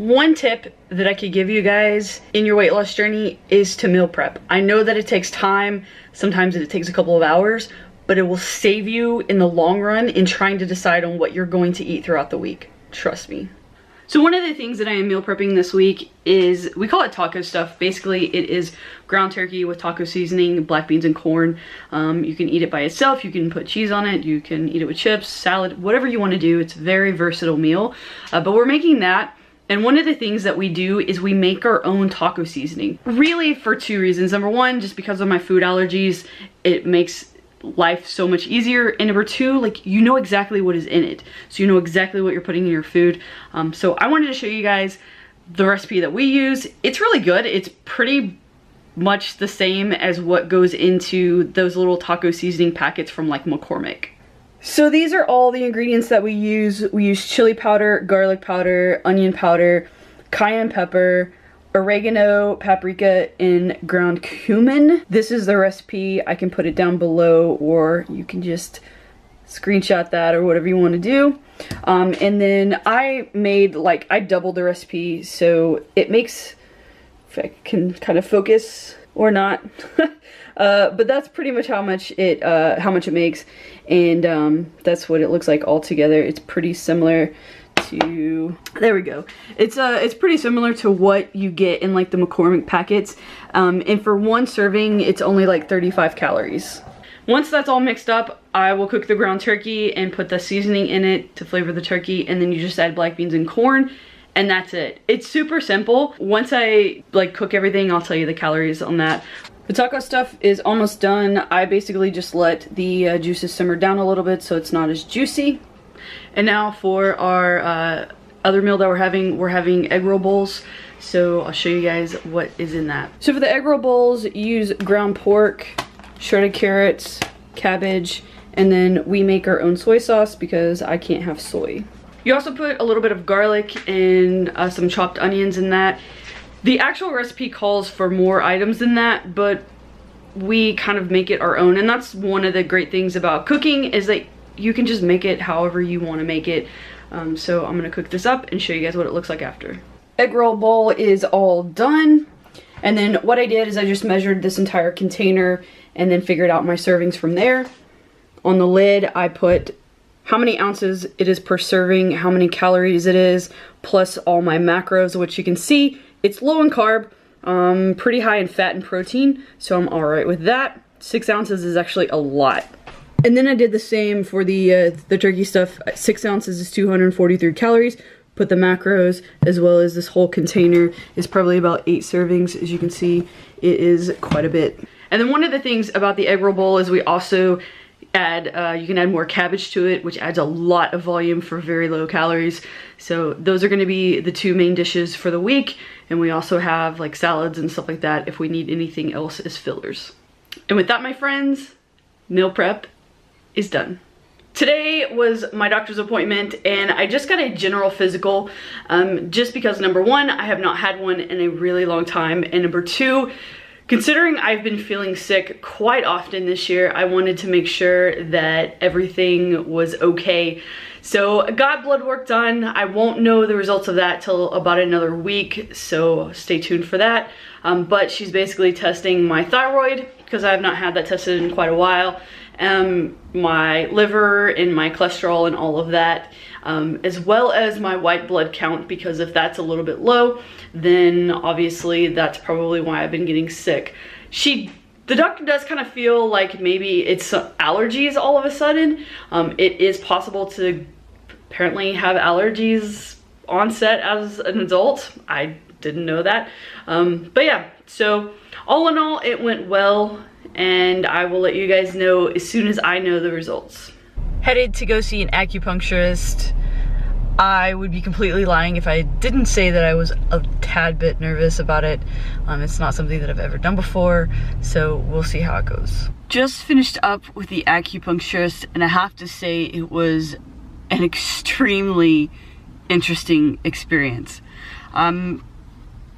One tip that I could give you guys in your weight loss journey is to meal prep. I know that it takes time, sometimes it takes a couple of hours, but it will save you in the long run in trying to decide on what you're going to eat throughout the week. Trust me. So one of the things that I am meal prepping this week is, we call it taco stuff. Basically, it is ground turkey with taco seasoning, black beans and corn. You can eat it by itself, you can put cheese on it, you can eat it with chips, salad, whatever you want to do. It's a very versatile meal, but we're making that. And one of the things that we do is we make our own taco seasoning. Really for two reasons. Number one, just because of my food allergies, it makes life so much easier. And number two, like, you know exactly what is in it. So you know exactly what you're putting in your food. So I wanted to show you guys the recipe that we use. It's really good. It's pretty much the same as what goes into those little taco seasoning packets from like McCormick. So these are all the ingredients that we use. We use chili powder, garlic powder, onion powder, cayenne pepper, oregano, paprika, and ground cumin. This is the recipe. I can put it down below, or you can just screenshot that or whatever you want to do. And then I made, like, I doubled the recipe, so it makes, if I can kind of focus or not, but that's pretty much how much it makes, and that's what it looks like all together. It's pretty similar to, there we go. It's pretty similar to what you get in like the McCormick packets, and for one serving it's only like 35 calories. Once that's all mixed up, I will cook the ground turkey and put the seasoning in it to flavor the turkey, and then you just add black beans and corn, and that's it. It's super simple. Once I like cook everything, I'll tell you the calories on that. The taco stuff is almost done. I basically just let the juices simmer down a little bit so it's not as juicy. And now for our other meal that we're having egg roll bowls. So I'll show you guys what is in that. So for the egg roll bowls, use ground pork, shredded carrots, cabbage, and then we make our own soy sauce because I can't have soy. You also put a little bit of garlic and some chopped onions in that. The actual recipe calls for more items than that, but we kind of make it our own. And that's one of the great things about cooking, is that you can just make it however you want to make it. So I'm gonna cook this up and show you guys what it looks like after. Egg roll bowl is all done. And then what I did is I just measured this entire container and then figured out my servings from there. On the lid, I put how many ounces it is per serving, how many calories it is, plus all my macros, which you can see it's low in carb, pretty high in fat and protein, so I'm all right with that. 6 ounces is actually a lot. And then I did the same for the turkey stuff. 6 ounces is 243 calories. Put the macros, as well as this whole container is probably about 8 servings. As you can see, it is quite a bit. And then one of the things about the egg roll bowl is we also add, you can add more cabbage to it, which adds a lot of volume for very low calories. So those are gonna be the two main dishes for the week. And we also have like salads and stuff like that if we need anything else as fillers. And with that, my friends, meal prep is done. Today was my doctor's appointment, and I just got a general physical, just because number one, I have not had one in a really long time, and number two, considering I've been feeling sick quite often this year, I wanted to make sure that everything was okay. So I got blood work done. I won't know the results of that till about another week, so stay tuned for that. But she's basically testing my thyroid, because I have not had that tested in quite a while, my liver and my cholesterol and all of that, as well as my white blood count, because if that's a little bit low, then obviously that's probably why I've been getting sick. The doctor does kind of feel like maybe it's allergies all of a sudden. It is possible to apparently have allergies onset as an adult. I didn't know that. But yeah, so all in all, it went well, and I will let you guys know as soon as I know the results. Headed to go see an acupuncturist. I would be completely lying if I didn't say that I was a tad bit nervous about it. It's not something that I've ever done before, so we'll see how it goes. Just finished up with the acupuncturist, and I have to say it was an extremely interesting experience.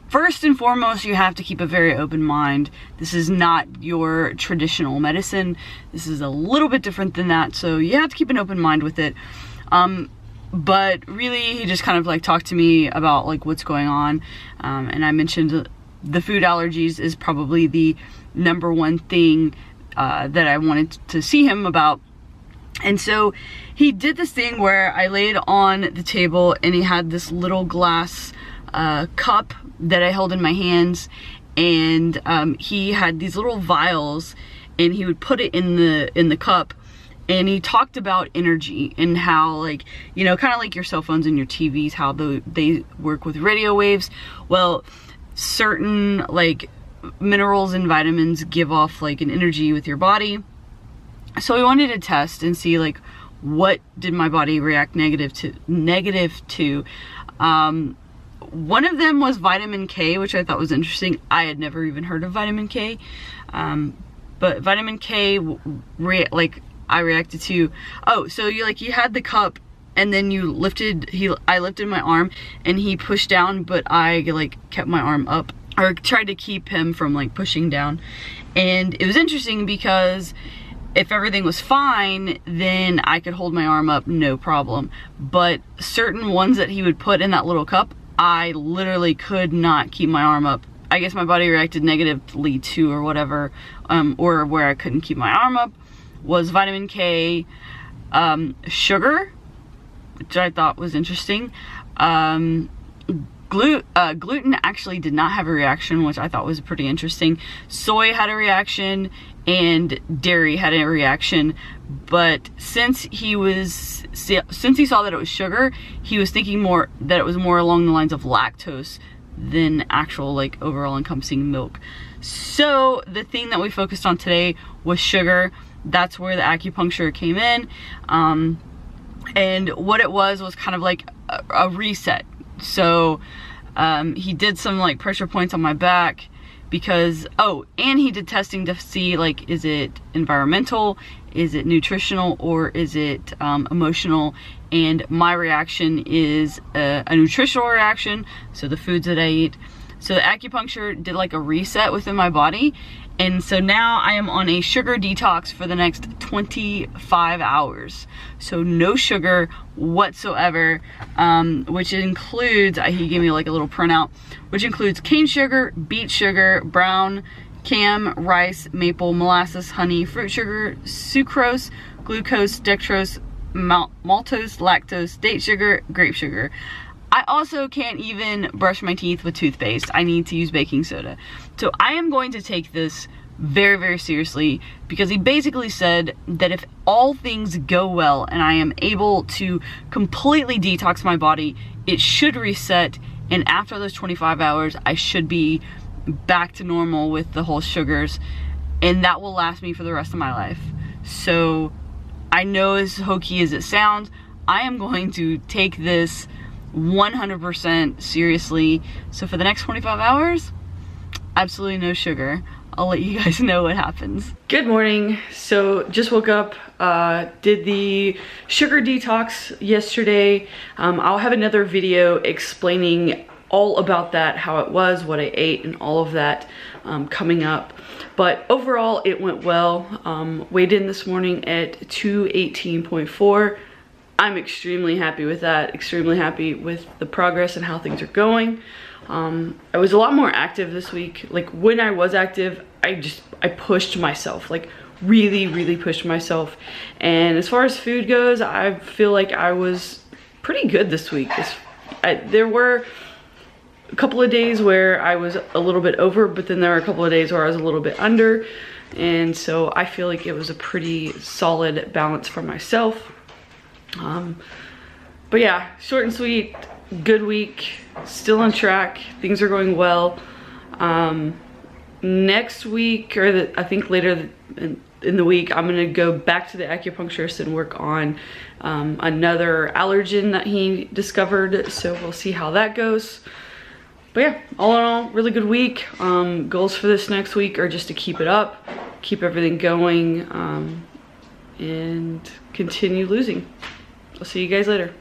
First and foremost, you have to keep a very open mind. This is not your traditional medicine. This is a little bit different than that, so you have to keep an open mind with it. But really, he just kind of like talked to me about like what's going on. And I mentioned the food allergies is probably the #1 thing that I wanted to see him about. And so he did this thing where I laid on the table and he had this little glass cup that I held in my hands, and he had these little vials and he would put it in the cup, and he talked about energy and how, like, you know, kind of like your cell phones and your TVs, how they work with radio waves. Well, certain like minerals and vitamins give off like an energy with your body. So we wanted to test and see like what did my body react negative to. One of them was vitamin K, which I thought was interesting. I had never even heard of vitamin K, but vitamin K, like I reacted to. Oh, so you had the cup and then you lifted. I lifted my arm and he pushed down, but I like kept my arm up, or tried to keep him from like pushing down. And it was interesting because if everything was fine, then I could hold my arm up, no problem. But certain ones that he would put in that little cup, I literally could not keep my arm up. I guess my body reacted negatively to, or whatever, or where I couldn't keep my arm up, was vitamin K, sugar, which I thought was interesting. Gluten actually did not have a reaction, which I thought was pretty interesting. Soy had a reaction, and dairy had a reaction. But since he saw that it was sugar, he was thinking more that it was more along the lines of lactose than actual like overall encompassing milk. So the thing that we focused on today was sugar. That's where the acupuncture came in. And what it was kind of like a reset. So he did some like pressure points on my back because, oh, and he did testing to see like, is it environmental, is it nutritional, or is it emotional? And my reaction is a nutritional reaction, so the foods that I eat. So the acupuncture did like a reset within my body. And so now I am on a sugar detox for the next 25 hours. So no sugar whatsoever, which includes, he gave me like a little printout, which includes cane sugar, beet sugar, brown, cam, rice, maple, molasses, honey, fruit sugar, sucrose, glucose, dextrose, maltose, lactose, date sugar, grape sugar. I also can't even brush my teeth with toothpaste. I need to use baking soda. So I am going to take this very, very seriously, because he basically said that if all things go well and I am able to completely detox my body, it should reset, and after those 25 hours, I should be back to normal with the whole sugars, and that will last me for the rest of my life. So I know, as hokey as it sounds, I am going to take this 100% seriously. So for the next 25 hours, absolutely no sugar. I'll let you guys know what happens. Good morning. So just woke up, did the sugar detox yesterday. I'll have another video explaining all about that, how it was, what I ate, and all of that coming up. But overall, it went well. Weighed in this morning at 218.4. I'm extremely happy with that, extremely happy with the progress and how things are going. I was a lot more active this week. Like when I was active, I pushed myself, like really pushed myself. And as far as food goes, I feel like I was pretty good this week. There were a couple of days where I was a little bit over, but then there were a couple of days where I was a little bit under. And so I feel like it was a pretty solid balance for myself. But yeah, short and sweet, good week, still on track, things are going well. Next week, or I think later in the week, I'm gonna go back to the acupuncturist and work on another allergen that he discovered, so we'll see how that goes. But yeah, all in all, really good week. Goals for this next week are just to keep it up, keep everything going, and continue losing. I'll see you guys later.